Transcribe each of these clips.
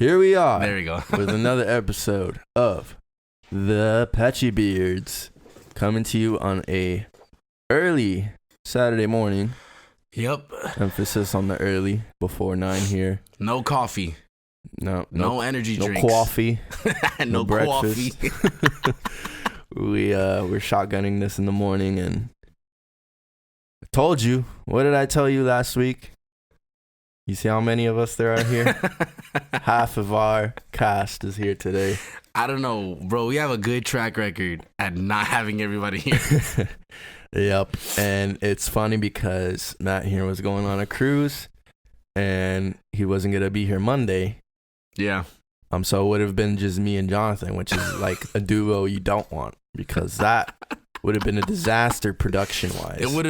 Here we are. There we go. With another episode of the Patchy Beards, coming to you on a early Saturday morning. Yep. Emphasis on the early, before 9 here. No coffee. No energy no drinks. Coffee. no breakfast. coffee. We're shotgunning this in the morning, and I told you. What did I tell you last week? You see how many of us there are here? Half of our cast is here today. I don't know, bro. We have a good track record at not having everybody here. Yep. And it's funny because Matt here was going on a cruise and he wasn't going to be here Monday. Yeah. So it would have been just me and Jonathan, which is like a duo you don't want, because that would have been a disaster production wise. It would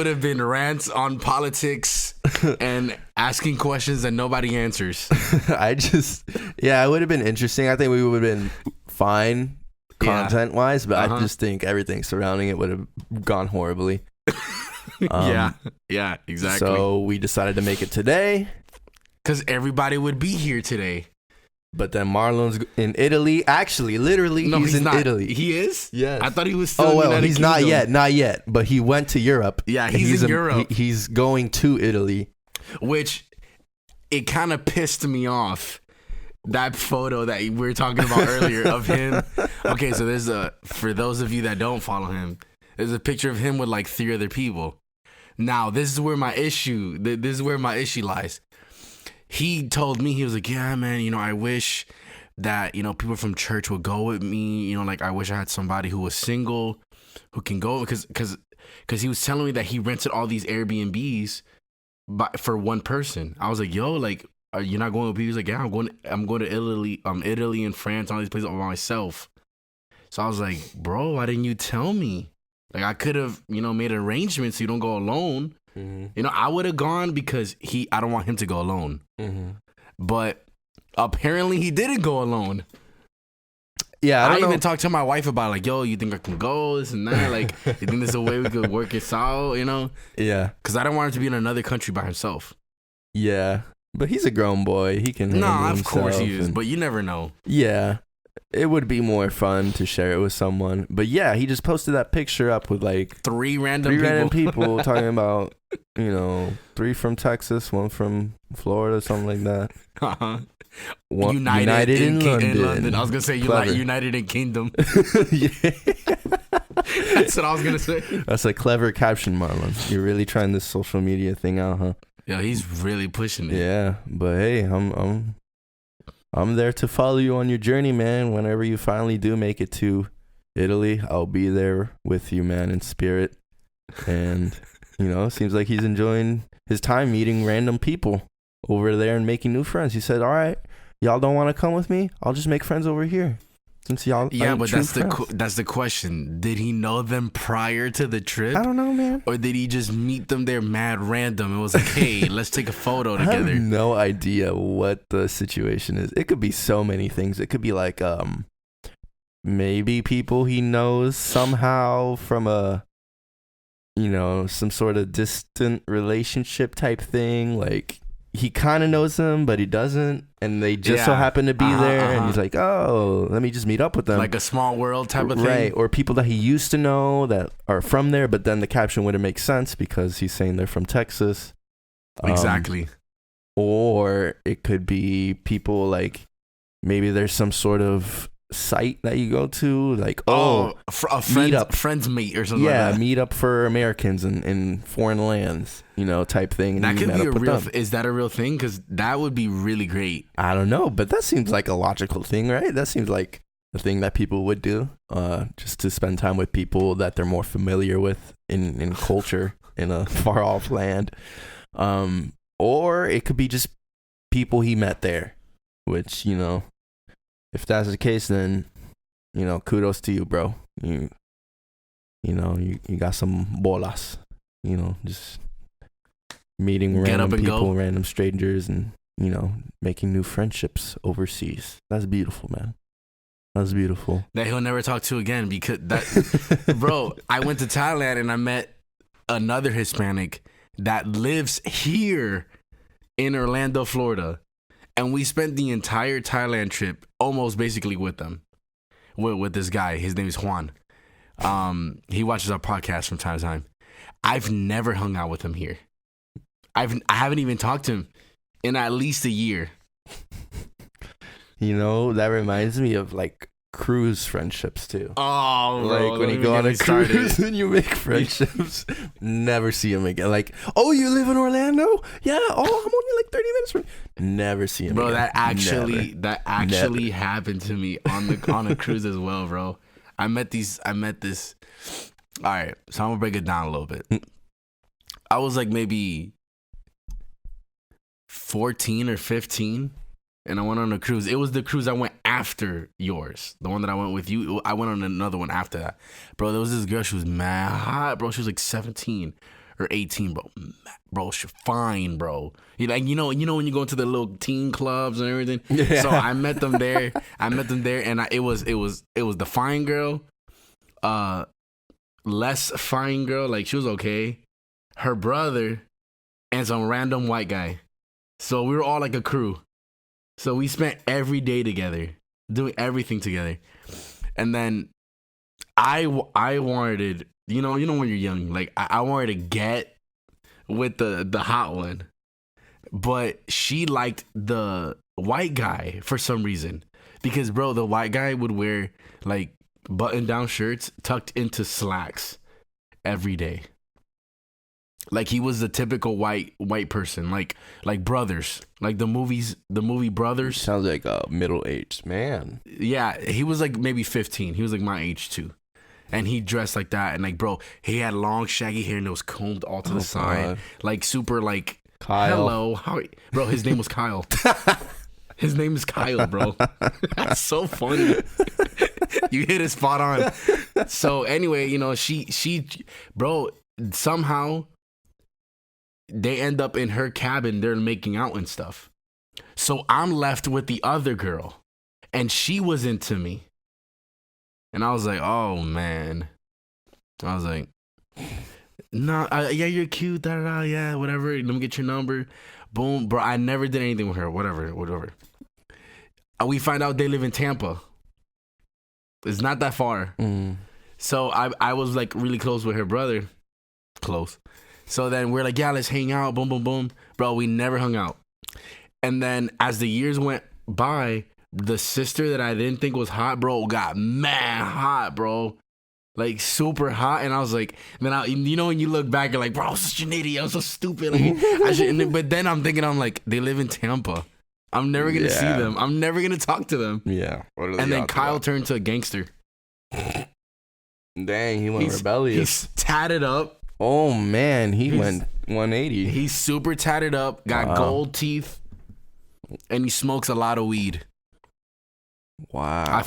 have been rants on politics and asking questions that nobody answers. It would have been interesting. I think we would have been fine content wise, but I just think everything surrounding it would have gone horribly. Yeah, exactly. So we decided to make it today. Because everybody would be here today. But then Marlon's in Italy. Actually, literally, no, he's in not. Italy. He is? Yes. I thought he was still in the United he's Kingdom. not yet. But he went to Europe. Yeah, he's in Europe. He's going to Italy. Which, it kind of pissed me off. That photo that we were talking about earlier of him. Okay, so there's for those of you that don't follow him, there's a picture of him with like 3 other people. Now, this is where my issue lies. He told me, he was like, yeah, man, I wish that, people from church would go with me. Like, I wish I had somebody who was single who can go, because he was telling me that he rented all these Airbnbs for one person. I was like, yo, like, are you not going with people? He's like, yeah, I'm going to Italy and France, all these places by myself. So I was like, bro, why didn't you tell me? Like, I could have, made arrangements so you don't go alone. Mm-hmm. I would have gone because I don't want him to go alone. Mm-hmm. But apparently he didn't go alone. Yeah, I even talked to my wife about like, yo, you think I can go, this and that? Like, you think there's a way we could work it out, Yeah. Because I don't want him to be in another country by himself. Yeah. But he's a grown boy. He can handle himself. Of course he is. But you never know. Yeah. It would be more fun to share it with someone. But yeah, he just posted that picture up with like 3 random people talking about, 3 from Texas, 1 from Florida, something like that. Uh-huh. United in London. I was going to say United in Kingdom. Yeah. That's what I was going to say. That's a clever caption, Marlon. You're really trying this social media thing out, huh? Yeah, he's really pushing it. Yeah, but hey, I'm there to follow you on your journey, man. Whenever you finally do make it to Italy, I'll be there with you, man, in spirit. And, seems like he's enjoying his time meeting random people over there and making new friends. He said, all right, y'all don't want to come with me? I'll just make friends over here. Since y'all but that's the question. Did he know them prior to the trip? I don't know, man. Or did he just meet them there mad random? It was like, hey, let's take a photo together. I have no idea what the situation is. It could be so many things. It could be like maybe people he knows somehow from a some sort of distant relationship type thing. Like he kind of knows them, but he doesn't, and they just so happen to be there, and he's like, oh, let me just meet up with them. Like a small world type of thing. Right, or people that he used to know that are from there, but then the caption wouldn't make sense because he's saying they're from Texas. Exactly. Or it could be people like, maybe there's some sort of site that you go to, like a friends meet or something. Yeah, like that. meet up for Americans in foreign lands, type thing. That could be a real. Is that a real thing? Because that would be really great. I don't know, but that seems like a logical thing, right? That seems like a thing that people would do, just to spend time with people that they're more familiar with in culture in a far off land. Or it could be just people he met there, which if that's the case, then kudos to you, bro. You got some bolas. Just meeting random people, random strangers, and making new friendships overseas. That's beautiful, man. That's beautiful. That he'll never talk to again, because that, bro. I went to Thailand and I met another Hispanic that lives here in Orlando, Florida. And we spent the entire Thailand trip almost basically with them. With this guy. His name is Juan. He watches our podcast from time to time. I've never hung out with him here. I haven't even talked to him in at least a year. You know, that reminds me of like cruise friendships too. Oh, bro, like when you go on a cruise and you make friendships, never see him again. Like, oh, you live in Orlando? Yeah. Oh, I'm only like 30 minutes from. Never see him. Bro, again. that actually happened to me on a cruise as well, bro. I met this. All right, so I'm gonna break it down a little bit. I was like maybe 14 or 15. And I went on a cruise. It was the cruise I went after yours. The one that I went with you. I went on another one after that. Bro, there was this girl. She was mad hot, bro. She was like 17 or 18, bro. Bro, she's fine, bro. You know when you go into the little teen clubs and everything. Yeah. So I met them there. And it was the fine girl, less fine girl. Like she was okay. Her brother and some random white guy. So we were all like a crew. So we spent every day together, doing everything together. And then I wanted, you know when you're young, like I wanted to get with the hot one. But she liked the white guy for some reason. Because, bro, the white guy would wear like button-down shirts tucked into slacks every day. Like he was the typical white person, like Brothers, like the movie Brothers. Sounds like a middle-aged man. Yeah, he was like maybe 15. He was like my age too, and he dressed like that. And like, bro, he had long shaggy hair and it was combed all to the side, God. Like super like Kyle. Hello, bro? His name was Kyle. His name is Kyle, bro. That's so funny. You hit it spot on. So anyway, she, bro, somehow. They end up in her cabin. They're making out and stuff. So I'm left with the other girl. And she was into me. And I was like, oh, man. I was like, no, yeah, you're cute. Da, da, da, yeah, whatever. Let me get your number. Boom. Bro, I never did anything with her. Whatever. We find out they live in Tampa. It's not that far. Mm. So I was like really close with her brother. Close. So then we're like, yeah, let's hang out. Boom, boom, boom. Bro, we never hung out. And then as the years went by, the sister that I didn't think was hot, bro, got mad hot, bro. Like super hot. And I was like, then when you look back, you're like, bro, I was such an idiot. I was so stupid. Like, but then I'm like, they live in Tampa. I'm never going to see them. I'm never going to talk to them. Yeah. And then Kyle turned to a gangster. Dang, he went rebellious. He's tatted up. Oh, man, he went 180. He's super tatted up, got gold teeth, and he smokes a lot of weed. Wow.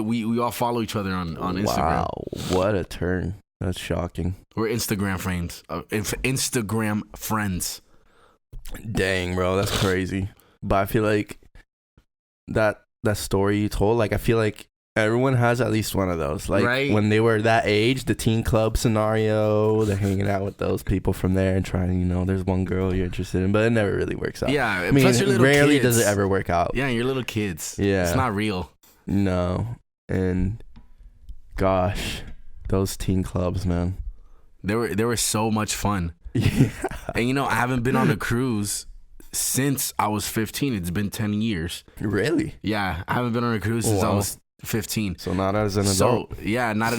We all follow each other on Instagram. Wow, what a turn. That's shocking. We're Instagram friends. Instagram friends. Dang, bro, that's crazy. But I feel like that story you told, like, I feel like everyone has at least one of those. Like, right? When they were that age, the teen club scenario, they're hanging out with those people from there and trying, there's one girl you're interested in, but it never really works out. Yeah, I mean, rarely kids. Does it ever work out. Yeah, you're little kids. Yeah. It's not real. No. And, gosh, those teen clubs, man. They were so much fun. Yeah. And, I haven't been on a cruise since I was 15. It's been 10 years. Really? Yeah, I haven't been on a cruise since I was 15. So not as an adult. Not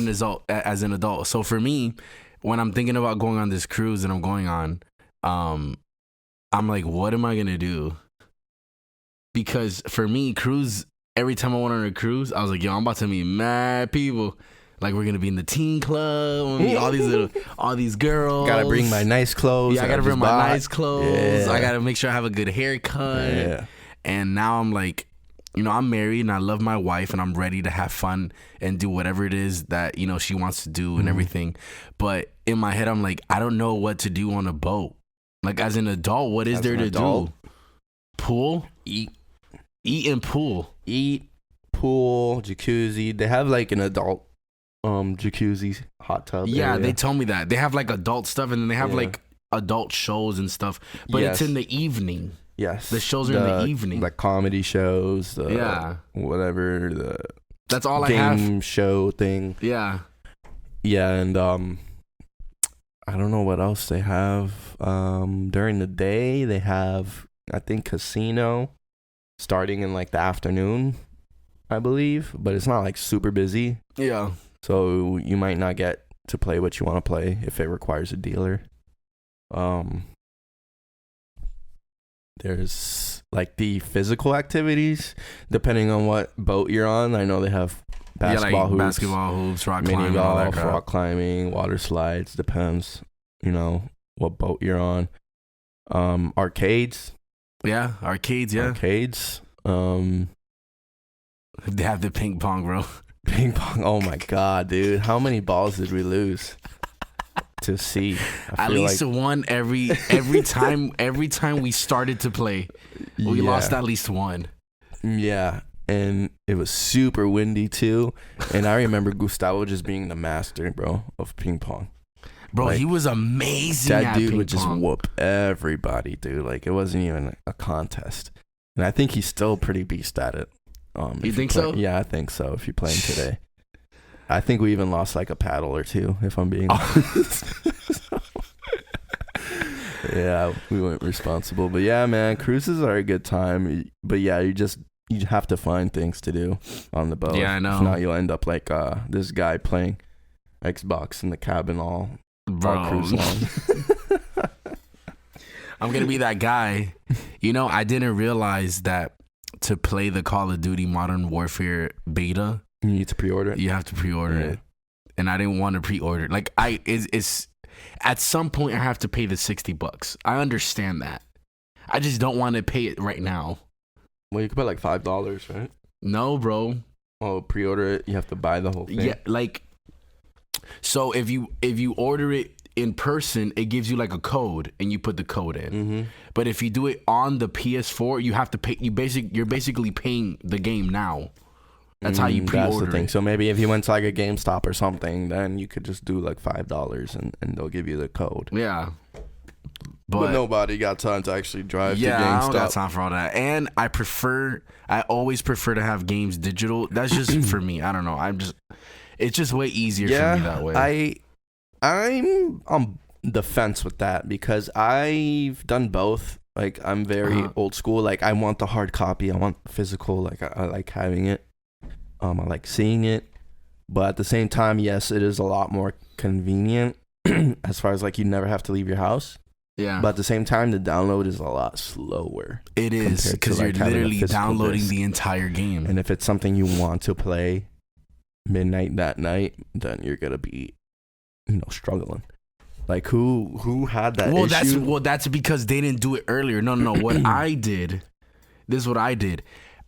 as an adult. So for me, when I'm thinking about going on this cruise that I'm going on, I'm like, what am I gonna do? Because for me, cruise, every time I went on a cruise, I was like, yo, I'm about to meet mad people. Like, we're gonna be in the teen club, all these girls. Gotta bring my nice clothes. Yeah, I gotta bring my nice clothes. Yeah. I gotta make sure I have a good haircut. Yeah. And now I'm like, I'm married and I love my wife and I'm ready to have fun and do whatever it is that, she wants to do and everything. But in my head, I'm like, I don't know what to do on a boat. Like, as an adult, what is there to do? Pool? Eat and pool. Eat, pool, jacuzzi. They have like an adult jacuzzi, hot tub. Yeah, area. They told me that. They have like adult stuff and then they have like adult shows and stuff. But it's in the evening. Yes. The shows are in the evening. Like comedy shows. Whatever. That's all I have. have. Game show thing. Yeah. Yeah, and I don't know what else they have. During the day, they have, I think, casino starting in like the afternoon, I believe. But it's not like super busy. Yeah. So you might not get to play what you want to play if it requires a dealer. There's like the physical activities, depending on what boat you're on. I know they have basketball hoops, rock mini climbing, golf, rock climbing, water slides. Depends, what boat you're on. Arcades. Yeah, arcades. Yeah, arcades. They have the ping pong, bro. Ping pong. Oh my god, dude! How many balls did we lose to see? At least one every time. Every time we started to play, we lost at least one. Yeah. And it was super windy too. And I remember Gustavo just being the master, bro, of ping pong. Bro, like, he was amazing at ping pong. That dude would just whoop everybody, dude. Like, it wasn't even a contest. And I think he's still pretty beast at it. You think so? Yeah, I think so, if you play him today. I think we even lost like a paddle or two, if I'm being honest. Yeah, we weren't responsible. But yeah, man, cruises are a good time. But yeah, you have to find things to do on the boat. Yeah, I know. If not, you'll end up like this guy playing Xbox in the cabin all cruise long. I'm going to be that guy. I didn't realize that to play the Call of Duty Modern Warfare beta, you need to pre-order it. You have to pre-order it. And I didn't want to pre-order. Like, it's at some point I have to pay the $60. I understand that. I just don't want to pay it right now. Well, you could pay like $5, right? No, bro. Oh, pre-order it. You have to buy the whole thing. Yeah, like, so if you order it in person, it gives you like a code, and you put the code in. Mm-hmm. But if you do it on the PS4, you have to pay. You're basically paying the game now. That's how you pre-order. That's the thing. So maybe if you went to like a GameStop or something, then you could just do like $5, and they'll give you the code. Yeah. But nobody got time to actually drive to GameStop. Yeah, I don't got time for all that. And I always prefer to have games digital. That's just for me. I don't know. It's just way easier for me that way. I'm on the fence with that because I've done both. Like, I'm very old school. Like, I want the hard copy. I want physical. Like, I like having it. I like seeing it. But at the same time, yes, it is a lot more convenient as far as like you never have to leave your house. Yeah. But at the same time, the download is a lot slower. It is, because you're literally downloading the entire game. And if it's something you want to play midnight that night, then you're going to be, struggling. Like, who had that issue? That's because they didn't do it earlier. No. What I did, this is what I did.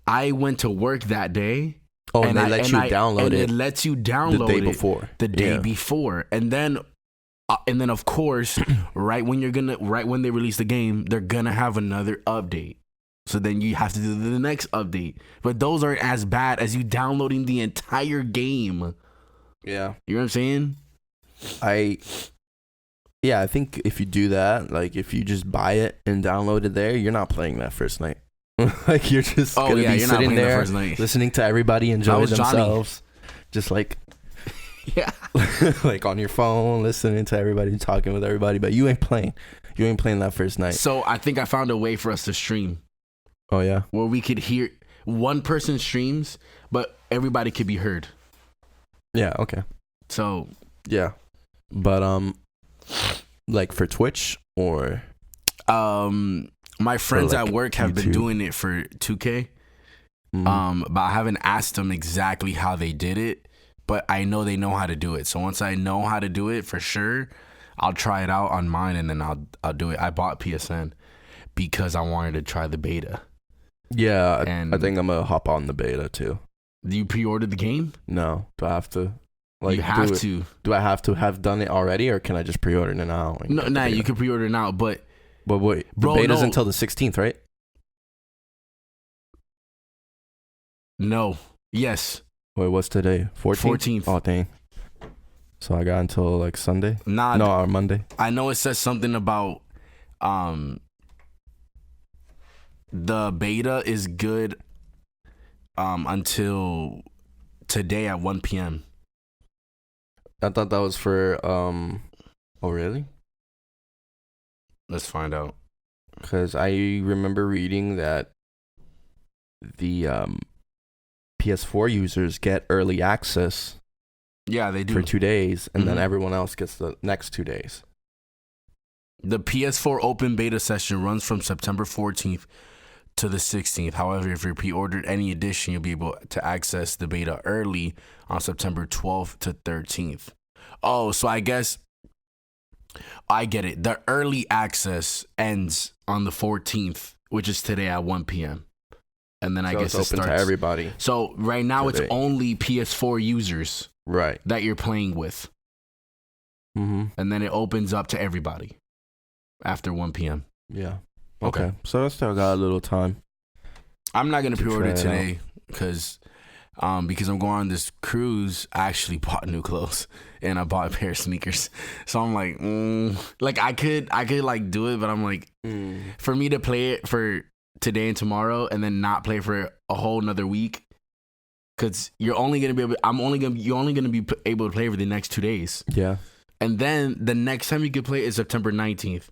I went to work that day. Oh, and they let you download it. It lets you download the day before. The day before. And then of course, right when they release the game, they're gonna have another update. So then you have to do the next update. But those aren't as bad as you downloading the entire game. Yeah. You know what I'm saying? I think if you do that, like if you just buy it and download it there, you're not playing that first night. Like you're just gonna be sitting there listening to everybody enjoy themselves. Just like like on your phone, listening to everybody, talking with everybody, but you ain't playing that first night. So I think I found a way for us to stream. Oh yeah, where we could hear one person streams, but everybody could be heard. Yeah. Okay. So yeah, but like for Twitch or my friends like at work have been doing it for 2K. Mm-hmm. But I haven't asked them exactly how they did it, but I know they know how to do it. So once I know how to do it for sure, I'll try it out on mine, and then I'll do it. I bought PSN because I wanted to try the beta. Yeah, I think I'm gonna hop on the beta too. Do you pre-order the game? No. Do I have to? Like, you have to. Do I have to have done it already, or can I just pre-order it now? No, you can pre-order it now, but wait, the beta's until the 16th, right? No. Yes. Wait, what's today? 14th? Oh, dang. So I got until like Sunday? Or Monday. I know it says something about The beta is good until today at 1 p.m. I thought that was for oh really? Let's find out. Because I remember reading that the PS4 users get early access. Yeah, they do. For 2 days, and then everyone else gets the next 2 days. The PS4 open beta session runs from September 14th to the 16th. However, if you pre-ordered any edition, you'll be able to access the beta early on September 12th to 13th. Oh, so I guess I get it. The early access ends on the 14th, which is today at 1 p.m. And then I guess it's open to everybody. So right now it's only PS4 users. Right. That you're playing with. Mm-hmm. And then it opens up to everybody after 1 p.m. Yeah. Okay. So I still got a little time. I'm not going to pre-order today because I'm going on this cruise. I actually bought new clothes and I bought a pair of sneakers. So I'm like, like I could like do it, but I'm like, for me to play it for today and tomorrow and then not play for a whole nother week. Because you're only gonna be able. You're only gonna be able to play for the next 2 days. Yeah. And then the next time you can play is September 19th,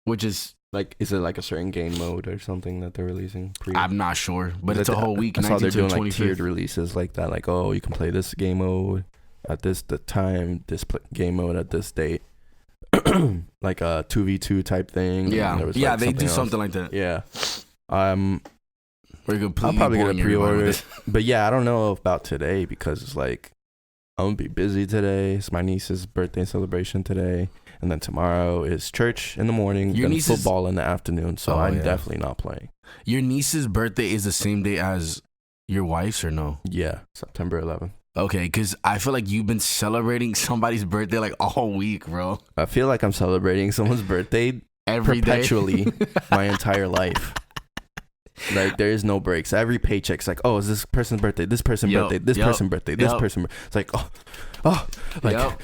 which is like, is it like a certain game mode or something that they're releasing? I'm not sure, but it's a whole week. I saw they're doing like tiered releases like that. Like, oh, you can play this game mode at the time, this game mode at this date, like a 2v2 type thing. Yeah, yeah, they do something like that. Yeah. I'm probably gonna pre-order it, but yeah, I don't know about today because it's like I'm gonna be busy today. It's my niece's birthday celebration today, and then tomorrow is church in the morning, then football in the afternoon. So I'm definitely not playing. Your niece's birthday is the same day as your wife's, or no? Yeah, September 11th. Okay, because I feel like you've been celebrating somebody's birthday like all week, bro. I feel like I'm celebrating someone's birthday perpetually my entire life. Like, there is no breaks. Every paycheck's like, oh, is this person's birthday? This person's birthday. This person's birthday. This person. It's like,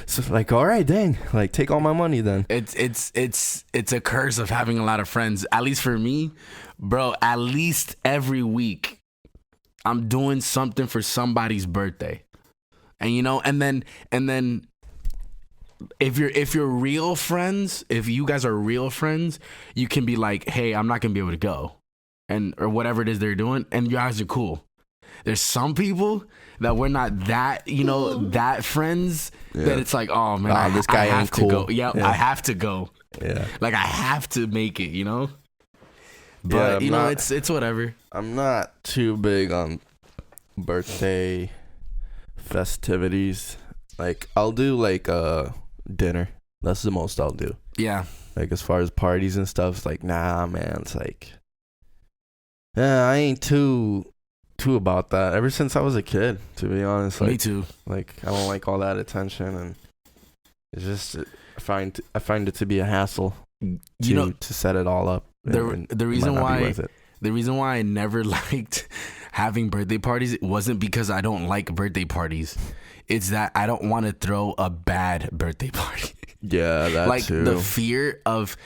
so like, all right, dang. Like, take all my money then. It's a curse of having a lot of friends. At least for me, bro. At least every week, I'm doing something for somebody's birthday, and and then. If you're real friends, if you guys are real friends, you can be like, hey, I'm not gonna be able to go. Or whatever it is they're doing, and you guys are cool. There's some people that we're not that, that friends that it's like, oh man, this guy I have ain't to cool. go. Yeah, I have to go. Yeah, like I have to make it, But it's whatever. I'm not too big on birthday festivities. Like, I'll do like dinner. That's the most I'll do. Yeah. Like, as far as parties and stuff, it's like, nah, man. It's like, yeah, I ain't too about that. Ever since I was a kid, to be honest. Like, me too. Like, I don't like all that attention, and it's just I find it to be a hassle to set it all up. The reason why I never liked having birthday parties wasn't because I don't like birthday parties. It's that I don't want to throw a bad birthday party. Yeah, that like too. The fear of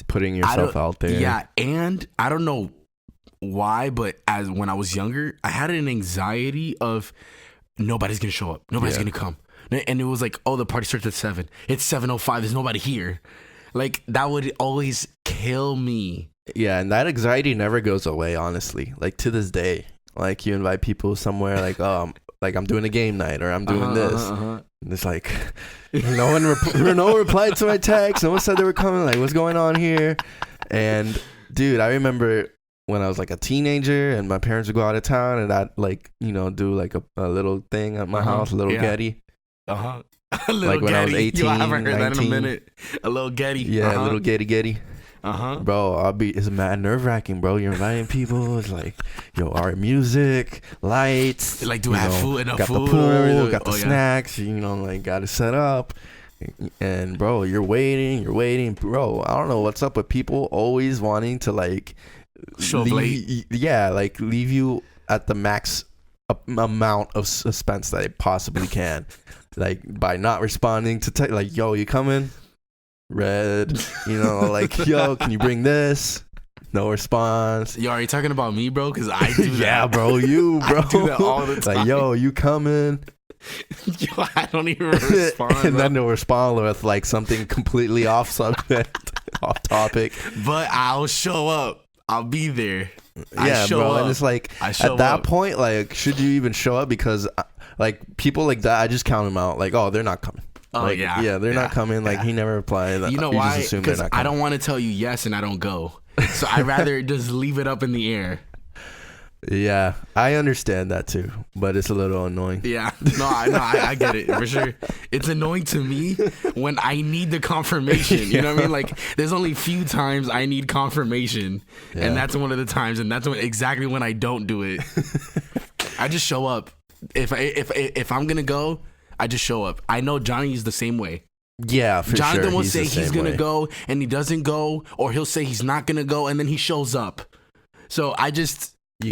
putting yourself out there. Yeah, and I don't know why, but when I was younger, I had an anxiety of nobody's gonna show up, nobody's gonna come, and it was like, oh, the party starts at 7. It's 7:05. There's nobody here. Like, that would always kill me. Yeah, and that anxiety never goes away. Honestly, like, to this day, like, you invite people somewhere, like, oh, I'm doing a game night, or I'm doing this. And it's like, no one replied to my text. No one said they were coming. Like, what's going on here? And dude, I remember when I was like a teenager and my parents would go out of town, and I'd do like a little thing at my house, a little Getty. A little like when I was 18, I haven't heard 19. that in a minute. A little Getty. Yeah, a little Getty. Bro, it's mad nerve-wracking, bro. You're inviting people. It's like, our music, lights. Like, do I have food? Enough got food? The pool, got the snacks. Like, got it set up. And bro, you're waiting, bro. I don't know what's up with people always wanting to like show late. Yeah, like leave you at the max amount of suspense that they possibly can, like by not responding to like, yo, you coming? Red, like, yo, can you bring this? No response. Yo, are you talking about me, bro? Because I do that. Yeah, bro, you, bro. I do that all the time. Like, yo, you coming? Yo, I don't even respond. And bro. then they'll respond with like something completely off subject, off topic. But I'll show up. I'll be there. Yeah, bro. Up. And it's like at that up. point, like, should you even show up? Because like people like that, I just count them out. Like, oh, they're not coming. Oh like, yeah, they're not coming. Like he never replied. You know why? Because I don't want to tell you yes and I don't go. So I'd rather just leave it up in the air. Yeah, I understand that too, but it's a little annoying. Yeah, I get it for sure. It's annoying to me when I need the confirmation. You know what I mean? Like, there's only few times I need confirmation, and that's one of the times, and that's exactly when I don't do it. I just show up. If I'm gonna go, I just show up. I know Johnny's the same way. Yeah, for Jonathan sure. will say he's gonna go, and he doesn't go, or he'll say he's not gonna go, and then he shows up. So I just. You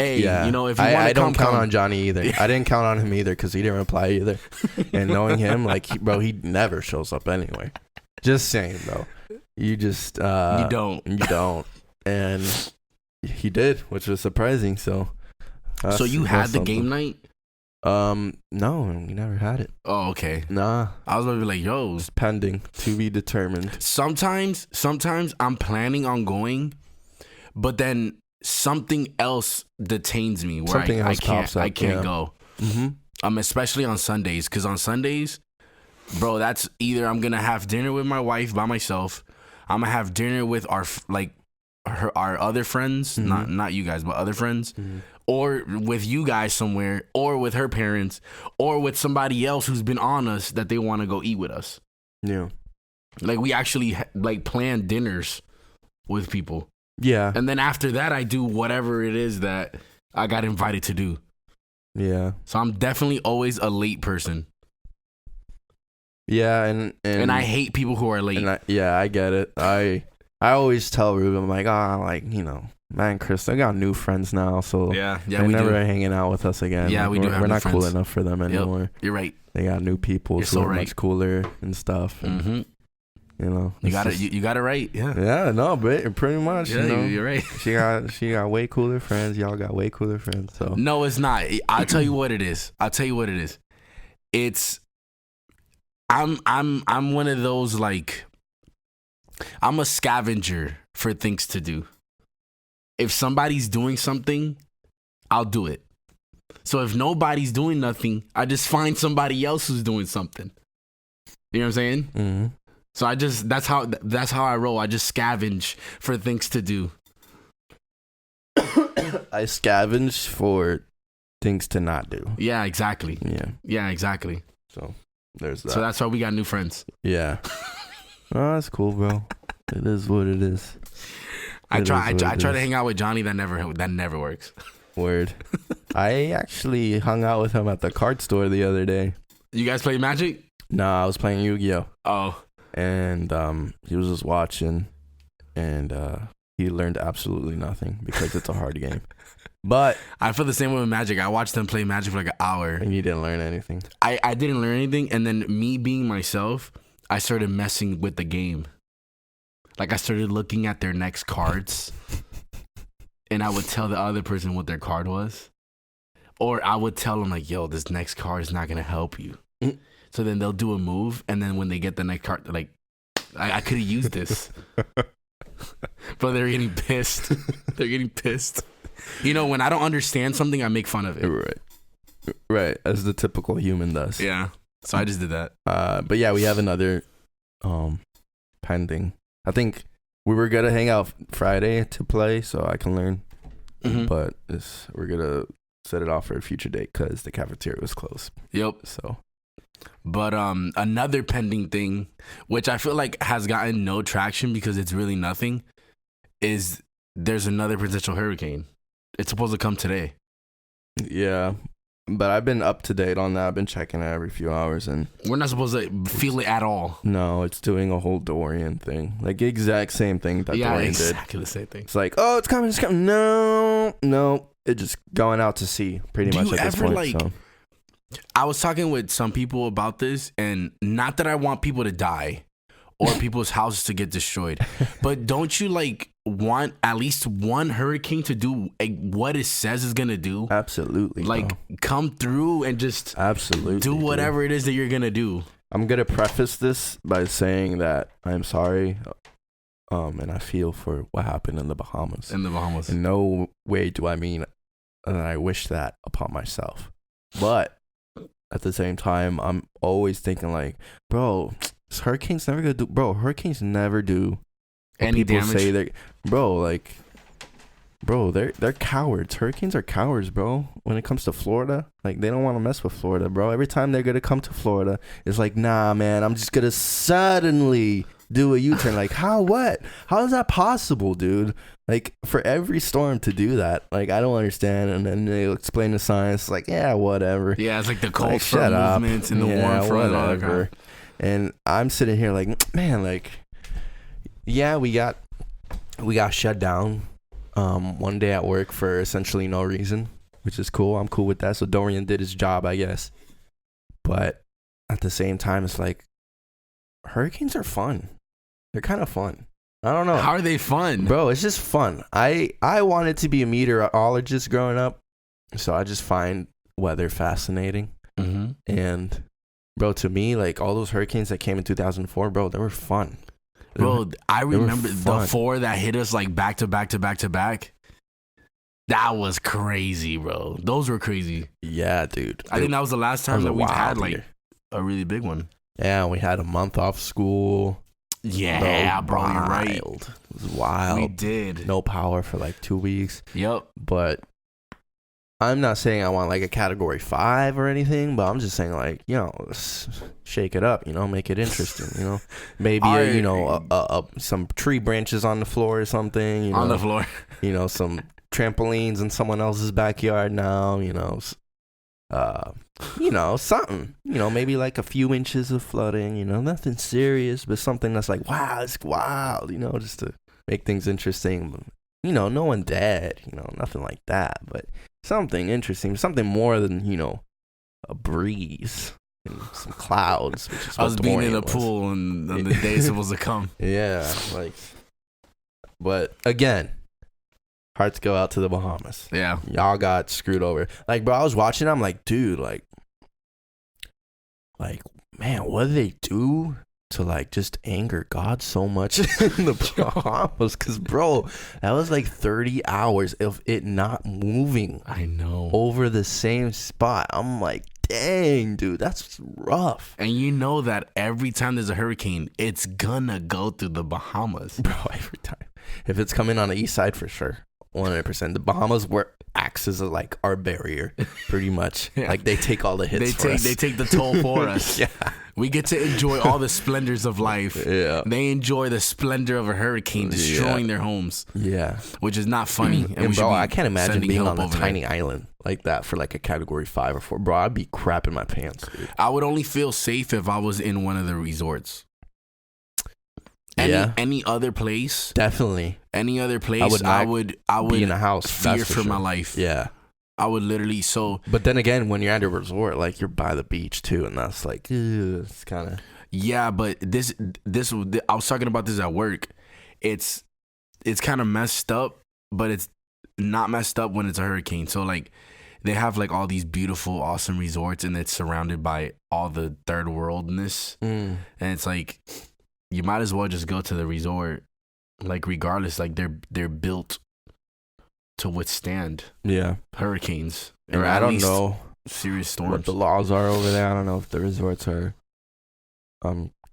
know, if you want to come, I don't count on Johnny either. I didn't count on him either because he didn't reply either. And knowing him, like, he never shows up anyway. Just saying, bro. You just you don't, and he did, which was surprising. So you had the game night? No, we never had it. Oh, okay. Nah, I was gonna be like, yo, it's pending to be determined. Sometimes I'm planning on going, but then something else detains me where I can't go. Mm-hmm. Especially on Sundays, because on Sundays, bro, that's either I'm gonna have dinner with my wife by myself, I'm gonna have dinner with our other friends, mm-hmm. not you guys, but other friends, mm-hmm. or with you guys somewhere, or with her parents, or with somebody else who's been on us that they want to go eat with us. Yeah, like we actually like plan dinners with people. Yeah. And then after that, I do whatever it is that I got invited to do. Yeah. So I'm definitely always a late person. Yeah, and I hate people who are late. I get it. I always tell Ruben, I'm like, man, Chris, I got new friends now, so yeah, they're never hanging out with us again. Yeah, like, we're not cool enough for them anymore. Yep, you're right. They got new people who are much cooler and stuff. And, mm-hmm. You know, you got it right. Yeah. Yeah. No, but pretty much. Yeah, you know, you're right. She got way cooler friends. Y'all got way cooler friends. So no, it's not. I'll tell you what it is. It's I'm one of those, like, I'm a scavenger for things to do. If somebody's doing something, I'll do it. So if nobody's doing nothing, I just find somebody else who's doing something. You know what I'm saying? Mm-hmm. So that's how I roll. I just scavenge for things to do. I scavenge for things to not do. Yeah, exactly. Yeah, exactly. So there's that. So that's why we got new friends. Yeah. Oh, that's cool, bro. It is what it is. I try to hang out with Johnny. That never works. Word. I actually hung out with him at the card store the other day. You guys play Magic? No, I was playing Yu-Gi-Oh. Oh. And he was just watching, and he learned absolutely nothing because it's a hard game. But I feel the same way with Magic. I watched them play Magic for like an hour. And you didn't learn anything. I didn't learn anything, and then me being myself, I started messing with the game. Like, I started looking at their next cards, and I would tell the other person what their card was. Or I would tell them, like, yo, this next card is not going to help you. So then they'll do a move, and then when they get the next card, they're like, I could have used this. But they're getting pissed. They're getting pissed. You know, when I don't understand something, I make fun of it. Right. As the typical human does. Yeah. So I just did that. But yeah, we have another pending. I think we were going to hang out Friday to play so I can learn. Mm-hmm. But we're going to set it off for a future date because the cafeteria was closed. Yep. So... But another pending thing, which I feel like has gotten no traction because it's really nothing, is there's another potential hurricane. It's supposed to come today. Yeah, but I've been up to date on that. I've been checking it every few hours, and we're not supposed to feel it at all. No, it's doing a whole Dorian thing, like the exact same thing that Dorian did. Yeah, exactly the same thing. It's like, oh, it's coming. No, it's just going out to sea pretty much at this point. So. I was talking with some people about this, and not that I want people to die or people's houses to get destroyed, but don't you, like, want at least one hurricane to do what it says is gonna do. Absolutely, like bro. come through and just Absolutely do whatever it is that you're gonna do. I'm gonna preface this by saying that I'm sorry, and I feel for what happened in the Bahamas. In no way do I mean that I wish that upon myself, but at the same time, I'm always thinking like, bro, hurricanes never gonna do. Bro, hurricanes never do any people damage. say they, bro, like, bro, they're cowards. Hurricanes are cowards, bro. When it comes to Florida, like, they don't want to mess with Florida, bro. Every time they're gonna come to Florida, it's like, nah, man, I'm just gonna suddenly do a U-turn. Like, how? What? How is that possible, dude? Like, for every storm to do that, like, I don't understand. And then they explain the science, like, yeah, whatever. Yeah, it's like the cold like, front movements and the warm front, whatever. And I'm sitting here like, man, like, yeah, we got shut down one day at work for essentially no reason, which is cool. I'm cool with that. So Dorian did his job, I guess. But at the same time, it's like, hurricanes are fun. They're kind of fun. I don't know. How are they fun? Bro, it's just fun. I wanted to be a meteorologist growing up, so I just find weather fascinating. Mm-hmm. And, bro, to me, like, all those hurricanes that came in 2004, bro, they were fun. Bro, I remember the 4 that hit us, like, back to back to back to back. That was crazy, bro. Those were crazy. Yeah, dude. I think that was the last time that we've had, like, year. a really big one. Yeah, we had a month off school. Yeah, bro, you're right. It was wild. We did. No power for like 2 weeks. Yep. But I'm not saying I want like a category 5 or anything, but I'm just saying like, you know, let's shake it up, you know, make it interesting, you know. Maybe, some tree branches on the floor or something. You know, on the floor. You know, some trampolines in someone else's backyard now, you know. Something, maybe like a few inches of flooding, nothing serious, but something that's like, wow, it's wild, just to make things interesting. No one dead, nothing like that, but something interesting, something more than, a breeze and some clouds. Which is I was being in a pool on the day supposed to come. Yeah, but again, hearts go out to the Bahamas. Yeah. Y'all got screwed over. Like, bro, I was watching, I'm like, dude, like, man, what did they do to, like, just anger God so much in the Bahamas? Because, bro, that was, like, 30 hours of it not moving. I know. Over the same spot. I'm like, dang, dude, that's rough. And you know that every time there's a hurricane, it's gonna go through the Bahamas. Bro, every time. If it's coming on the east side, for sure. 100%. The Bahamas acts as like our barrier, pretty much. Yeah. Like they take all the hits for us. They take the toll for us. Yeah. We get to enjoy all the splendors of life. Yeah. They enjoy the splendor of a hurricane destroying their homes. Yeah. Which is not funny. And bro, I can't imagine being on a tiny island like that for like a category 5 or 4. Bro, I'd be crapping my pants, dude. I would only feel safe if I was in one of the resorts. Any other place? Definitely. Any other place? I would be in a house. Fear for my life. Yeah. I would literally But then again, when you're at a resort, like you're by the beach too, and that's like, it's kind of. Yeah, but this I was talking about this at work. It's kind of messed up, but it's not messed up when it's a hurricane. So like, they have like all these beautiful, awesome resorts, and it's surrounded by all the third worldness, and it's like, you might as well just go to the resort, like regardless, like they're built to withstand hurricanes. And I don't know serious storms. What the laws are over there. I don't know if the resorts are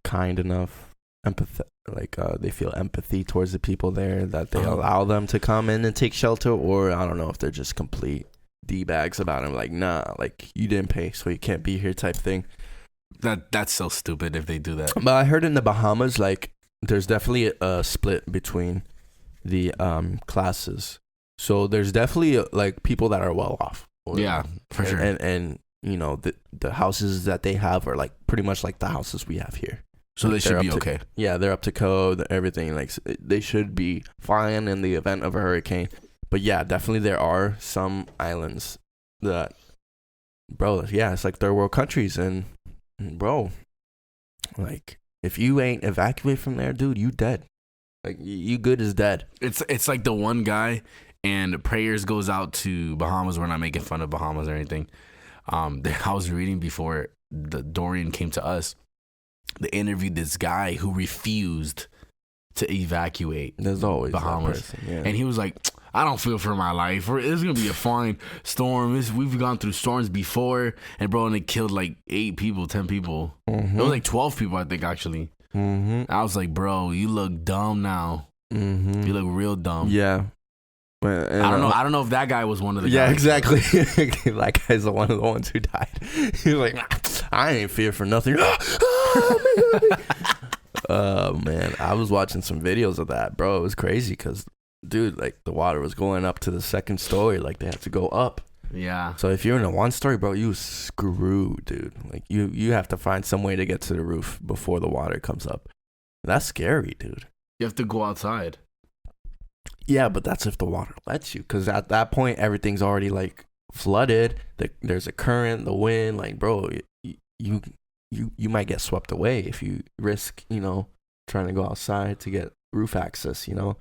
kind enough, they feel empathy towards the people there that they allow them to come in and take shelter, or I don't know if they're just complete D-bags about it, like, nah, like you didn't pay so you can't be here type thing. That's so stupid if they do that. But I heard in the Bahamas, like, there's definitely a split between the classes. So there's definitely like people that are well off. Yeah, for sure. And the houses that they have are like pretty much like the houses we have here. So they should be okay. Yeah, they're up to code, everything. Like they should be fine in the event of a hurricane. But yeah, definitely there are some islands that, bro, yeah, it's like third world countries, and bro, like if you ain't evacuated from there, dude, you dead. Like you good is dead. It's like the one guy, and prayers goes out to Bahamas. We're not making fun of Bahamas or anything. I was reading before the Dorian came to us. They interviewed this guy who refused to evacuate. There's always Bahamas, that person, yeah. And he was like, I don't feel for my life. It's gonna be a fine storm. We've gone through storms before, and bro, and it killed like 8 people, 10 people. It was like 12 people, I think, actually. I was like, bro, you look dumb now. You look real dumb. Yeah. But, I don't know if that guy was one of the guys. Yeah, exactly. That guy's one of the ones who died. He was like, I ain't fear for nothing. Oh man, I was watching some videos of that, bro. It was crazy because, dude, like the water was going up to the second story. Like they had to go up. Yeah. So if you're in a 1-story, bro, you screwed, dude. Like you have to find some way to get to the roof before the water comes up. That's scary, dude. You have to go outside. Yeah, but that's if the water lets you, because at that point everything's already like flooded. There's a current, the wind, like bro, you might get swept away if you risk, trying to go outside to get roof access, And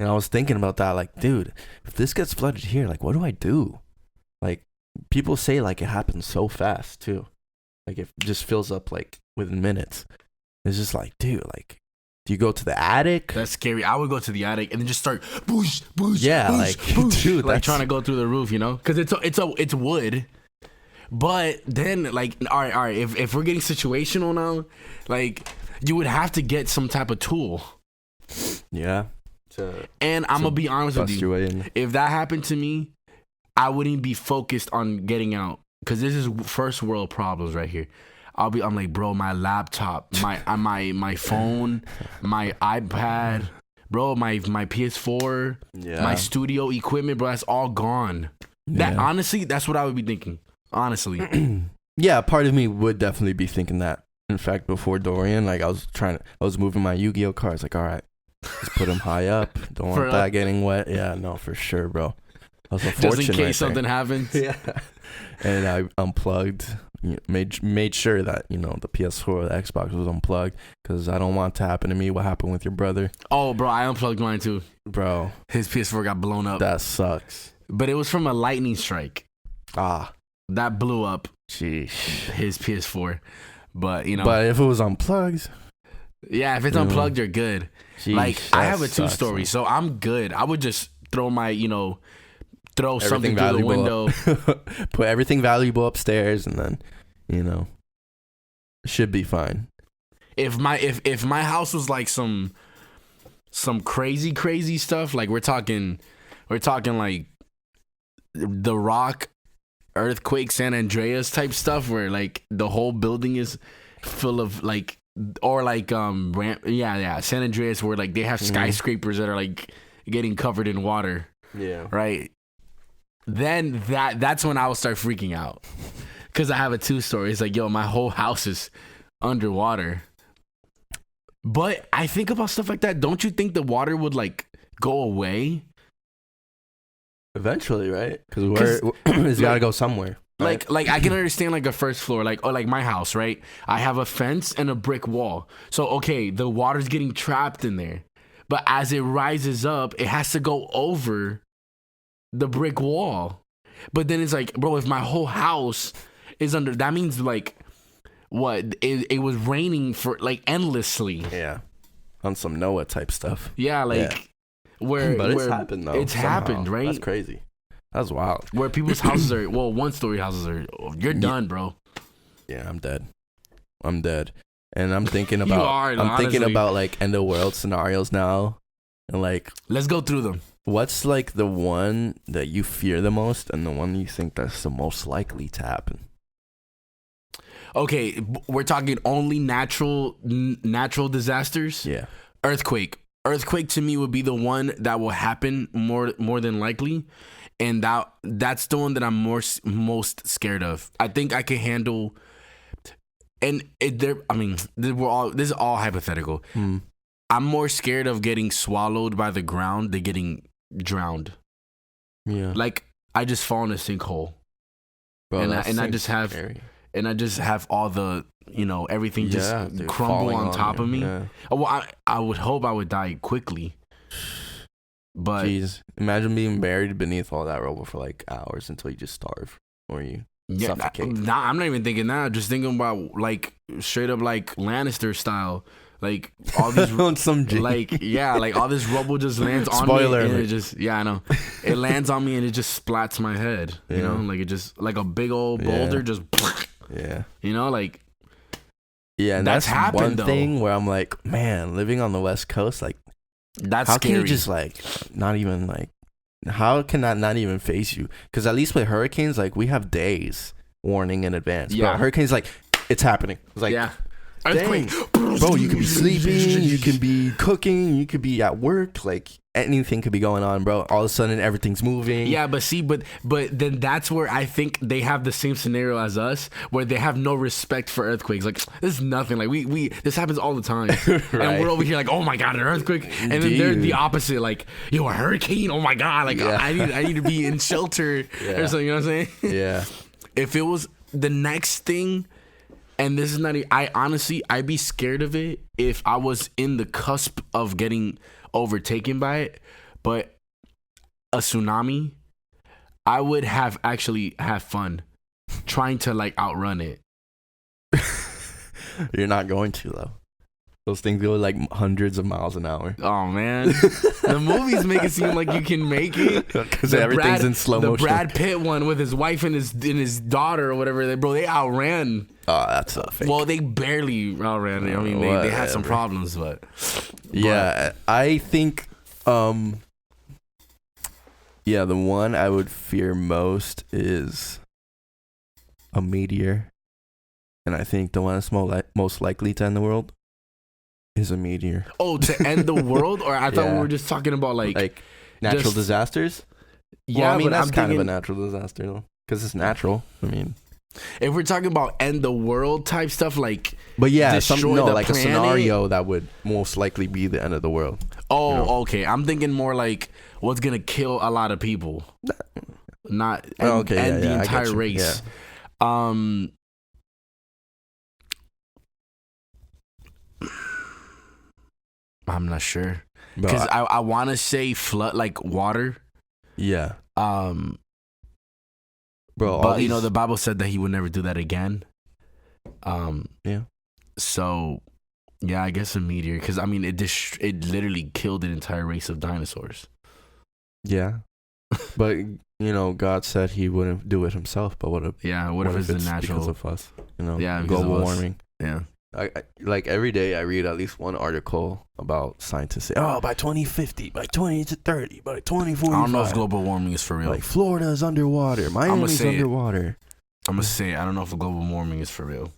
I was thinking about that, like, dude, if this gets flooded here, like, what do I do? Like, people say like it happens so fast too, like it just fills up like within minutes. It's just like, dude, like. Do you go to the attic? That's scary. I would go to the attic and then just start boosh, boosh, yeah, boosh, like boosh, dude, like trying to go through the roof, because it's wood. But then, like, all right, if we're getting situational now, like, you would have to get some type of tool. Yeah. And I'm gonna be honest with you, if that happened to me, I wouldn't be focused on getting out, because this is first world problems right here. I'm like, bro, my laptop, my phone, my iPad, bro, my PS4, my studio equipment, bro, that's all gone. That honestly, that's what I would be thinking. Honestly. Yeah, part of me would definitely be thinking that. In fact, before Dorian, like I was moving my Yu-Gi-Oh cards, like, all right, let's put them high up. Don't want that getting wet. Yeah, no, for sure, bro. I was just in case something happens. Yeah. And I unplugged. Made sure that the PS4 or the Xbox was unplugged, because I don't want to happen to me what happened with your brother. Oh, bro, I unplugged mine too, bro. His PS4 got blown up. That sucks. But it was from a lightning strike. That blew up. Sheesh. His PS4. But But if it was unplugged, yeah, if it's unplugged, you're good. Sheesh, like I have a 2-story, so I'm good. I would just throw my throw everything something through the window. Put everything valuable upstairs, and then, should be fine. If my house was like some crazy stuff, like we're talking like the Rock, earthquake, San Andreas type stuff, where like the whole building is full of like, or like San Andreas, where like they have skyscrapers that are like getting covered in water. Yeah. Right. Then that's when I will start freaking out, because I have a 2-story. It's like, yo, my whole house is underwater. But I think about stuff like that. Don't you think the water would like go away eventually, right? Because it's got to go somewhere. Right? Like I can understand like a first floor, like, or like my house, right? I have a fence and a brick wall. So okay, the water's getting trapped in there, but as it rises up, it has to go over the brick wall. But then it's like, bro, if my whole house is under, that means like what? It was raining for like endlessly. Yeah, on some Noah type stuff. Yeah, like but it's happened though. It's happened, right? That's crazy. That's wild. Where people's houses are, 1-story houses are. You're done, bro. Yeah, I'm dead. And I'm thinking about. Thinking about like end of world scenarios now, and like, let's go through them. What's like the one that you fear the most, and the one you think that's the most likely to happen? Okay, we're talking only natural disasters. Yeah. Earthquake to me would be the one that will happen more than likely, and that's the one that I'm most scared of. I think I can handle. And this is all hypothetical. I'm more scared of getting swallowed by the ground than getting drowned. Yeah. Like I just fall in a sinkhole. Bro, I just have scary. And I just have all the, everything just crumble on top of me. Yeah. Well, I would hope I would die quickly. But jeez, imagine being buried beneath all that rubble for like hours until you just starve or you suffocate. Nah, I'm not even thinking that. Just thinking about like straight up like Lannister style. Like all these like all this rubble just lands on me and it just I know. It lands on me and it just splats my head. You know, like it just like a big old boulder just you know, like and that's happened, one thing where I'm like, man, living on the West Coast, like that's how scary. can you just like not even like how can that not even face you? Because at least with hurricanes, like we have days warning in advance. But hurricanes, like it's happening. It's like earthquake, bro. You could be sleeping, you can be cooking, you could be at work. Like anything could be going on, bro. All of a sudden, everything's moving. Yeah, but see, but then that's where I think they have the same scenario as us, where they have no respect for earthquakes. Like this is nothing. Like we this happens all the time, right. And we're over here like, oh my god, an earthquake, and then they're the opposite. Like, yo, a hurricane. Oh my god, like I need to be in shelter or something. You know what I'm saying? Yeah. If it was the next thing. And this is not. I'd be scared of it if I was in the cusp of getting overtaken by it. But a tsunami, I would have fun trying to like outrun it. You're not going to though. Those things go like hundreds of miles an hour. Oh man, the movies make it seem like you can make it because everything's in slow motion. The Brad Pitt one with his wife and his daughter or whatever, they outran. Oh, that's so fake. Well, they barely outran it. I mean, they had some problems, but I think, the one I would fear most is a meteor, and I think the one that's most likely to end the world is a meteor. Oh, to end the world? Or I thought we were just talking about like natural disasters. Yeah, well, I mean that's kind of a natural disaster though, because it's natural. I mean. If we're talking about end the world type stuff, like like a scenario that would most likely be the end of the world. Oh, you know? Okay. I'm thinking more like what's gonna kill a lot of people, not the entire race. Yeah. I'm not sure because I want to say flood, like water. Yeah. Bro, but you know the Bible said that he would never do that again. Yeah. So, yeah, I guess a meteor, because I mean it literally killed an entire race of dinosaurs. Yeah, but you know God said He wouldn't do it Himself. But what if it's the natural because of us? You know, yeah, global warming. Yeah. I like every day I read at least one article about scientists say, oh, by 2050, by 2030, by 2045. I don't know if global warming is for real. Like Florida's underwater, Miami's underwater. I'm gonna say I don't know if global warming is for real.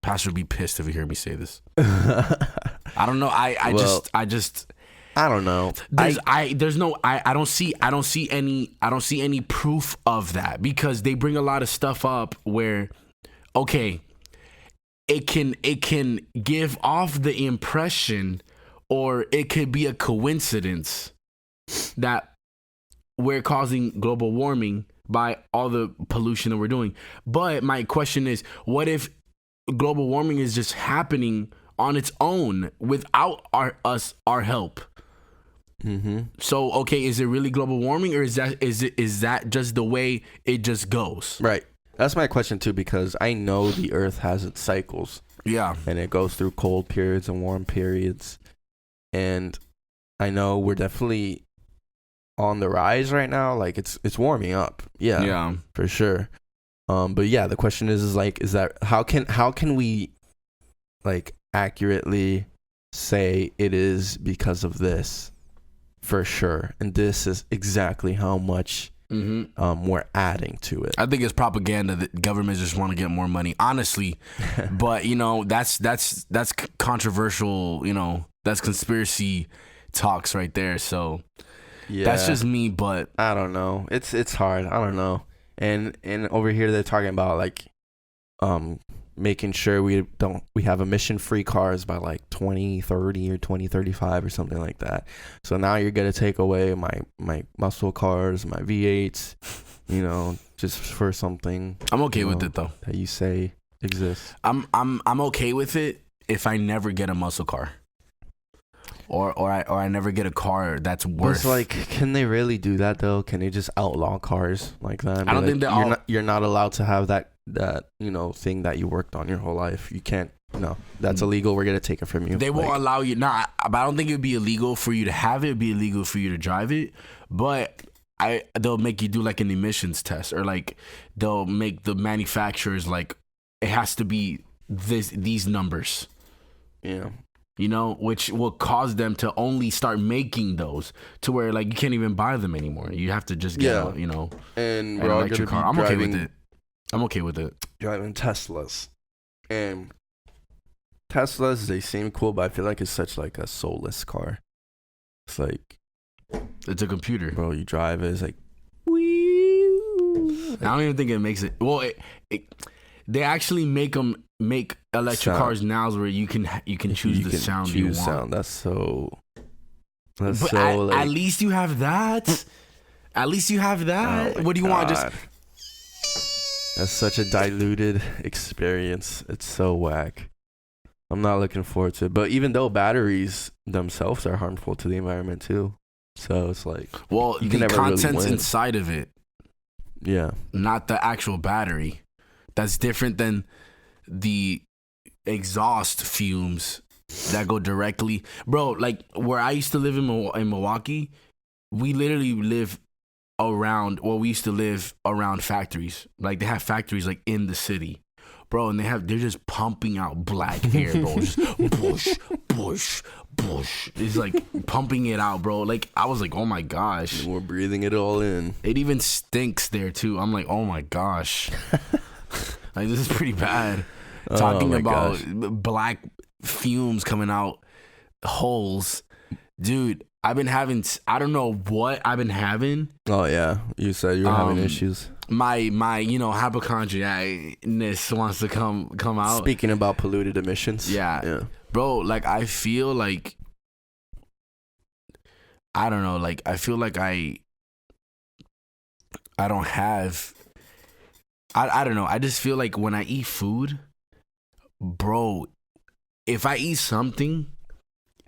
Pastor would be pissed if he heard me say this. I don't know. I don't know. I don't see any proof of that, because they bring a lot of stuff up where, okay, it can give off the impression, or it could be a coincidence that we're causing global warming by all the pollution that we're doing. But my question is, what if global warming is just happening on its own without our help? Mm-hmm. So, okay, is it really global warming, or is that just the way it just goes? Right. That's my question too, because I know the Earth has its cycles. Yeah. And it goes through cold periods and warm periods. And I know we're definitely on the rise right now. Like it's warming up. Yeah. Yeah. For sure. But yeah, the question is that how can we like accurately say it is because of this for sure? And this is exactly how much we're adding to it. I think it's propaganda that governments just want to get more money, honestly. But you know, that's controversial. You know, that's conspiracy talks right there. So yeah, that's just me. But I don't know. It's hard. I don't know. And over here they're talking about like making sure we have emission-free cars by like 2030 or 2035 or something like that. So now you're gonna take away my muscle cars, my V8s, you know, just for something. I'm okay with it though. That you say exists. I'm okay with it if I never get a muscle car. or I never get a car that's But worth. it's like, can they really do that though? Can they just outlaw cars like that? I don't think you're not allowed to have that thing that you worked on your whole life. You can't. No, that's illegal. We're gonna take it from you. They won't allow you. But I don't think it'd be illegal for you to have it. It'd be illegal for you to drive it. But they'll make you do like an emissions test, or like they'll make the manufacturers like it has to be these numbers. Yeah. You know, which will cause them to only start making those to where like you can't even buy them anymore. You have to just get and an we're all electric car. I'm okay with it. Driving Teslas, and Teslas, they seem cool, but I feel like it's such like a soulless car. It's like, it's a computer, bro. You drive it, it's like, I don't even think it makes it. Well, they actually make electric cars now where you can choose the sound you want. That's so. At least you have that. At least you have that. What do you want? That's such a diluted experience. It's so whack. I'm not looking forward to it. But even though batteries themselves are harmful to the environment too, so it's like, well, the contents inside of it, not the actual battery. That's different than the exhaust fumes that go directly, bro. Like where I used to live in Milwaukee, we literally live around. Well, we used to live around factories. Like they have factories like in the city, bro, and they're just pumping out black air, bro. Just bush. It's like pumping it out, bro. Like I was like, oh my gosh, we're breathing it all in. It even stinks there too. I'm like, oh my gosh. Like this is pretty bad. Talking about black fumes coming out holes, dude. I've been having. I don't know what I've been having. Oh yeah, you said you were having issues. My hypochondriacness wants to come out. Speaking about polluted emissions, yeah, bro. Like I feel like I don't know. Like I feel like I don't have. I don't know. I just feel like when I eat food, bro, if I eat something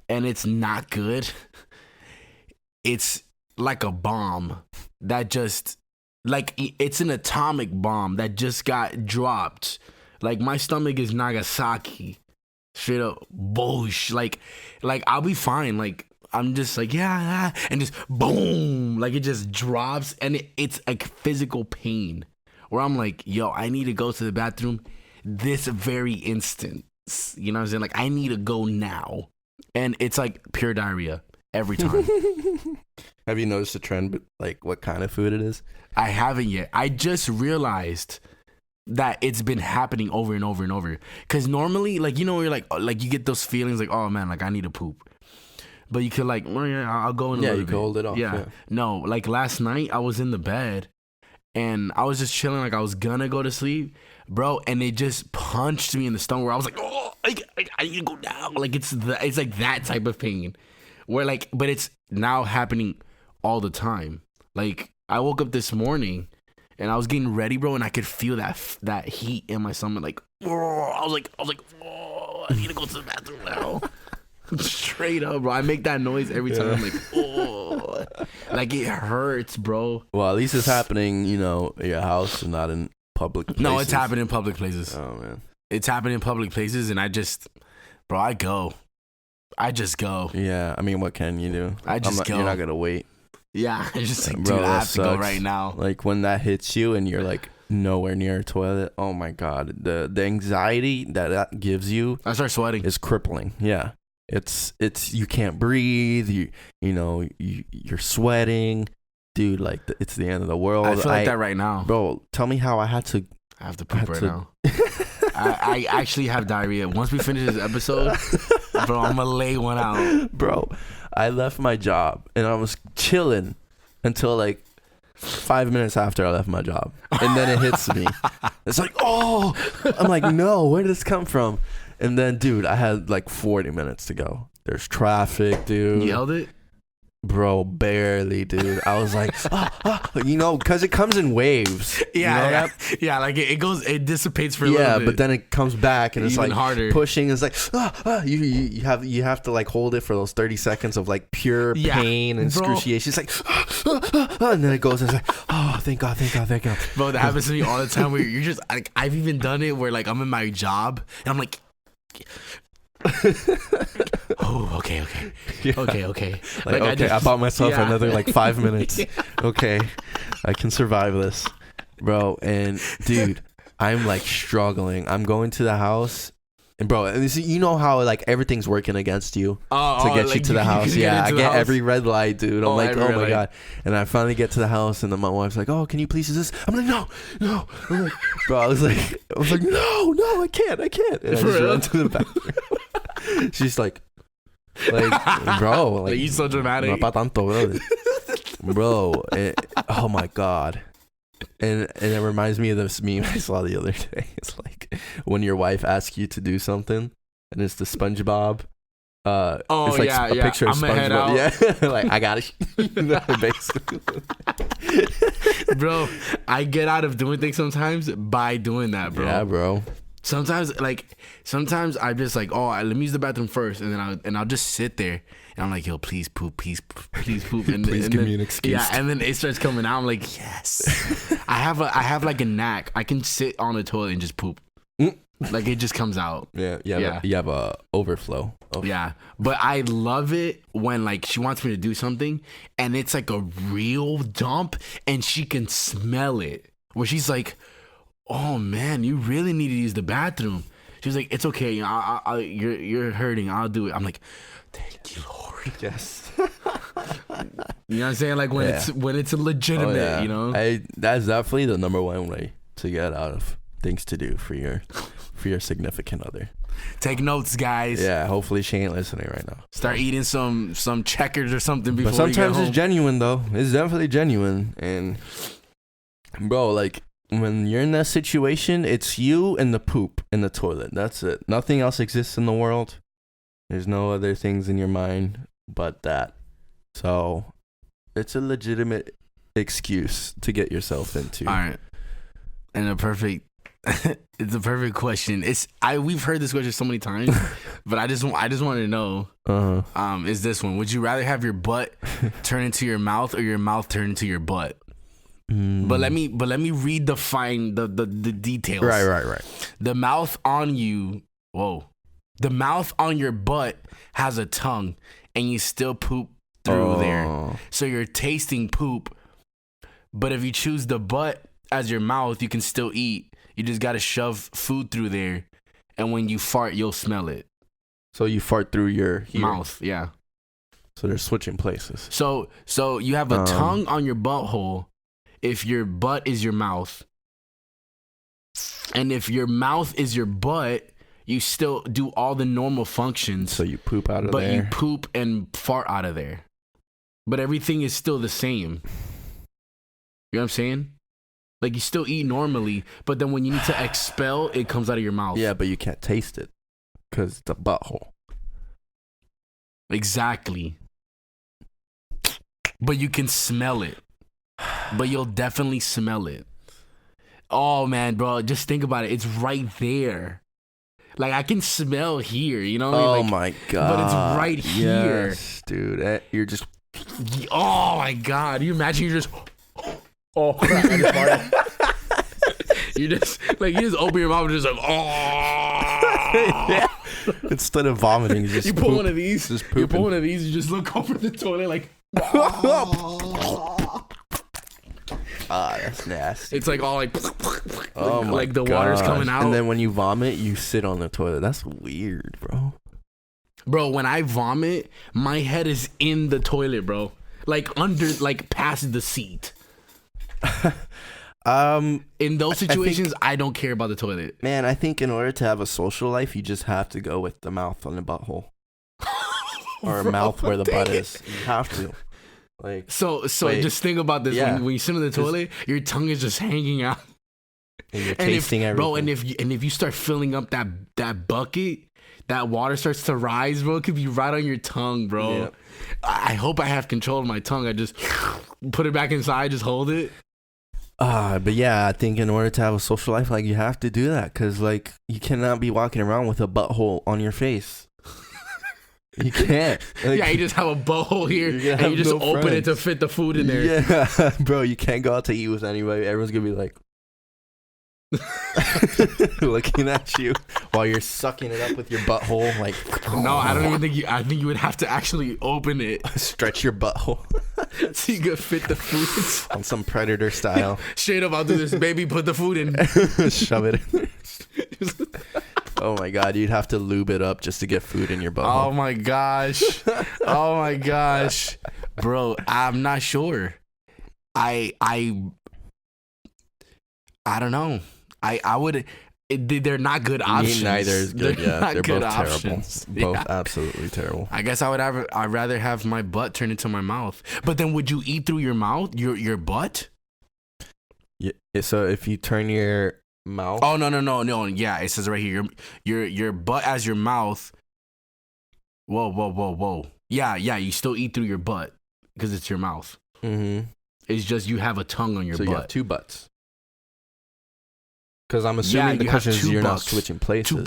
and it's not good, it's like a bomb that just, like, it's an atomic bomb that just got dropped. Like, my stomach is Nagasaki. Straight up, bullsh. Like I'll be fine. Like, I'm just like, yeah, and just boom. Like, it just drops, and it's like physical pain. Where I'm like, yo, I need to go to the bathroom this very instant. You know what I'm saying? Like, I need to go now. And it's like pure diarrhea every time. Have you noticed a trend, like what kind of food it is? I haven't yet. I just realized that it's been happening over and over and over. Because normally, like, you know, you're like you get those feelings like, oh, man, like, I need to poop. But you could like, oh, yeah, I'll go in a little bit. Yeah, you can hold it off. Yeah. No, like last night I was in the bed. And I was just chilling, like I was gonna go to sleep, bro. And it just punched me in the stomach where I was like, oh, I need to go down. Like it's like that type of pain, where like, but it's now happening all the time. Like I woke up this morning, and I was getting ready, bro, and I could feel that heat in my stomach. Like, oh, I was like, oh, I need to go to the bathroom now. Straight up, bro. I make that noise every time. I'm like, oh, like it hurts, bro. Well, at least it's happening, you know, at your house and not in public places. No, it's happening in public places. Oh, man. It's happening in public places, and I just go. Yeah, I mean, what can you do? Go. You're not going to wait. Yeah, I just like, bro, dude, I have to go right now. Like, when that hits you and you're like nowhere near a toilet, oh my God. The anxiety that gives you. I start sweating. Is crippling. Yeah. It's you can't breathe. You're sweating, dude. Like it's the end of the world. I feel like that right now, bro. Tell me how I have to poop right now. I actually have diarrhea. Once we finish this episode, bro, I'm gonna lay one out, bro. I left my job and I was chilling until like 5 minutes after I left my job, and then it hits me. It's like, oh, I'm like, no, where did this come from? And then, dude, I had like 40 minutes to go. There's traffic, dude. You held it? Bro, barely, dude. I was like, because it comes in waves. Yeah, yeah. Like it dissipates for a little bit. But then it comes back and it's even like harder. pushing. It's like, you have to like hold it for those 30 seconds of like pure pain and excruciation. It's like, and then it goes and it's like, oh, thank God. Bro, that happens to me all the time. Where you're just like, I've even done it where like I'm in my job and I'm like. Oh, okay. Yeah. Okay. Like okay, I bought myself another like 5 minutes. Yeah. Okay, I can survive this, bro. And dude, I'm like struggling. I'm going to the house, and bro, you know how like everything's working against you to get you to the house. Yeah, I get every red light, dude. I'm like, oh my God. And I finally get to the house, and then my wife's like, oh, can you please do this? I'm like, no. I'm like, bro, I was like, no, I can't. And I just run to the bathroom. She's like, bro, like you're so dramatic. No pa tanto, bro. Oh my God. And it reminds me of this meme I saw the other day. It's like when your wife asks you to do something, and it's the SpongeBob. It's like a picture of SpongeBob. Yeah, like I got it. Basically. Bro, I get out of doing things sometimes by doing that, bro. Yeah, bro. Sometimes I'm just like, oh, let me use the bathroom first, and I'll just sit there, and I'm like, yo, please poop, please poop, and please give me an excuse. Yeah, and then it starts coming out. I'm like, yes, I have like a knack. I can sit on the toilet and just poop, like it just comes out. Yeah. You have a overflow. Yeah, but I love it when like she wants me to do something, and it's like a real dump, and she can smell it. Where she's like, oh man, you really need to use the bathroom. She was like, it's okay, you're hurting, I'll do it. I'm like, thank you, Lord. Yes. You know what I'm saying? Like when it's a legitimate, you know. That's definitely the number one way to get out of things to do for your significant other. Take notes, guys. Yeah, hopefully she ain't listening right now. Start eating some Checkers or something before. But sometimes you get it's genuine though. It's definitely genuine, and bro, like. When you're in that situation, it's you and the poop in the toilet. That's it. Nothing else exists in the world. There's no other things in your mind but that. So it's a legitimate excuse to get yourself into. All right. And it's a perfect question. We've heard this question so many times, but I just want to know. Is this one? Would you rather have your butt turn into your mouth or your mouth turn into your butt? But let me read the details. Right. The mouth on you, the mouth on your butt has a tongue, and you still poop through there. So you're tasting poop. But if you choose the butt as your mouth, you can still eat. You just gotta shove food through there, and when you fart, you'll smell it. So you fart through your mouth, yeah. So they're switching places. So you have a tongue on your butthole. If your butt is your mouth, and if your mouth is your butt, you still do all the normal functions. So you poop out of there. But you poop and fart out of there. But everything is still the same. You know what I'm saying? Like you still eat normally, but then when you need to expel, it comes out of your mouth. Yeah, but you can't taste it because it's a butthole. Exactly. But you can smell it. But you'll definitely smell it. Oh man, bro, just think about it. It's right there. Like I can smell here, you know what I mean? Oh my God. But it's right here. Yes, dude. You're just. Oh my God. You imagine you're just. Oh crap! I just farted. You just open your mouth and just like Yeah. Instead of vomiting, you pull one of these. You pull one of these. You just look over the toilet like. That's nasty. It's like all like. Oh my like the gosh. water's coming out. And then when you vomit, you sit on the toilet. That's weird, bro. Bro, when I vomit, my head is in the toilet, bro. Like past the seat. In those situations, I don't care about the toilet. Man, I think in order to have a social life, you just have to go with the mouth on the butthole. Or a mouth where the butt is. You have to. Like So just think about this. Yeah. When you sit in the toilet, your tongue is just hanging out. And you're tasting everything. Bro, and if you start filling up that bucket, that water starts to rise, bro. It could be right on your tongue, bro. Yep. I hope I have control of my tongue. I just put it back inside, just hold it. But yeah, I think in order to have a social life, like, you have to do that, because, like, you cannot be walking around with a butthole on your face. You can't. Like, Yeah, you just have a butthole here, and you just open it to fit the food in there. Yeah, bro, you can't go out to eat with anybody. Everyone's gonna be like looking at you while you're sucking it up with your butthole. Like, no, I don't even think you. I think you would have to actually open it, stretch your butthole so you could fit the food on some Predator style. Straight up, I'll do this, baby. Put the food in. Shove it in there. Oh my god, you'd have to lube it up just to get food in your butthole. Oh my gosh. Oh my gosh. Bro, I'm not sure. I don't know. I would. They're not good options. Neither is good. They're both options. terrible. Both absolutely terrible. I guess I'd rather have my butt turn into my mouth. But then, would you eat through your mouth? Your butt? Yeah. So if you turn your mouth. Oh no. Yeah, it says right here. Your butt as your mouth. Whoa. Yeah. You still eat through your butt because it's your mouth. Mm-hmm. It's just you have a tongue on your butt. So you have two butts. Because I'm assuming the question is you're not switching places. Two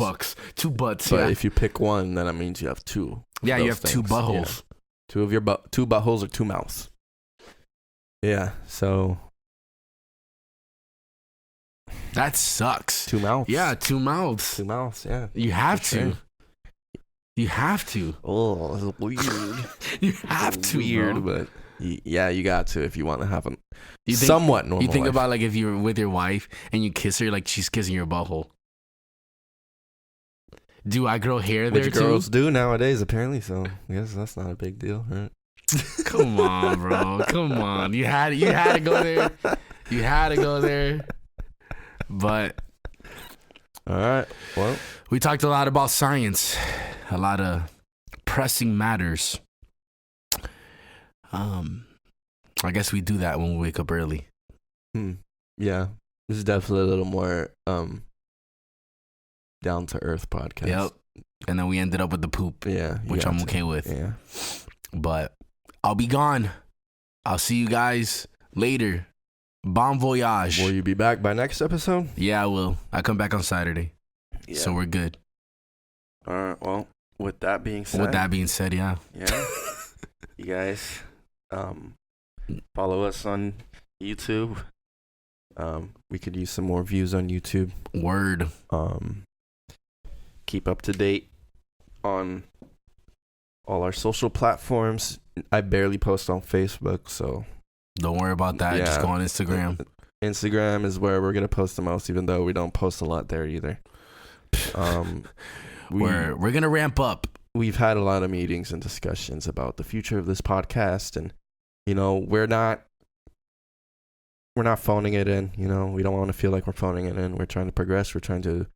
butts. But if you pick one, then that means you have two. Yeah, you have two buttholes. Yeah. Two of your two buttholes or two mouths. Yeah. So that sucks. Two mouths. Yeah, two mouths. Two mouths. Yeah. You have to. Sure. You have to. Oh, it's weird. You have to. Weird, but yeah, you got to if you want to have a somewhat normal. You think life. about, like, if you're with your wife and you kiss her like she's kissing your butthole. Do I grow hair there Which too? girls do nowadays, apparently. So I guess that's not a big deal, right? Come on, bro. Come on. You had to go there. You had to go there. But all right. Well, we talked a lot about science, a lot of pressing matters. I guess we do that when we wake up early. Yeah. This is definitely a little more down to earth podcast. Yep. And then we ended up with the poop. Yeah. Which I'm okay with. Yeah. But I'll be gone. I'll see you guys later. Bon voyage. Will you be back by next episode? Yeah, I will. I come back on Saturday. Yeah. So we're good. All right. Well, with that being said, yeah. Yeah. You guys follow us on YouTube. We could use some more views on YouTube. Word. Keep up to date on all our social platforms. I barely post on Facebook, so don't worry about that. Yeah. Just go on Instagram. Instagram is where we're gonna post the most, even though we don't post a lot there either. We're gonna ramp up. We've had a lot of meetings and discussions about the future of this podcast, and we're not phoning it in. We don't want to feel like we're phoning it in. We're trying to progress. We're trying to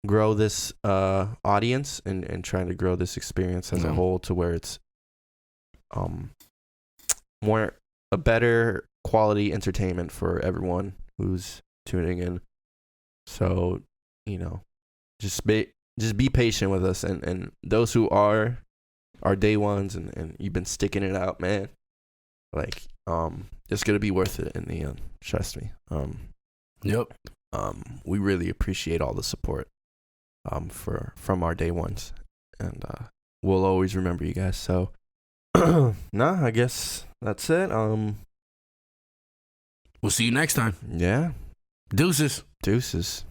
grow this audience and trying to grow this experience as a whole to where it's more a better quality entertainment for everyone who's tuning in. So just be patient with us, and those who are our day ones and you've been sticking it out, man. Like it's gonna be worth it in the end. Trust me. Yep. We really appreciate all the support from our day ones, and we'll always remember you guys. So I guess that's it. We'll see you next time. Yeah. Deuces. Deuces.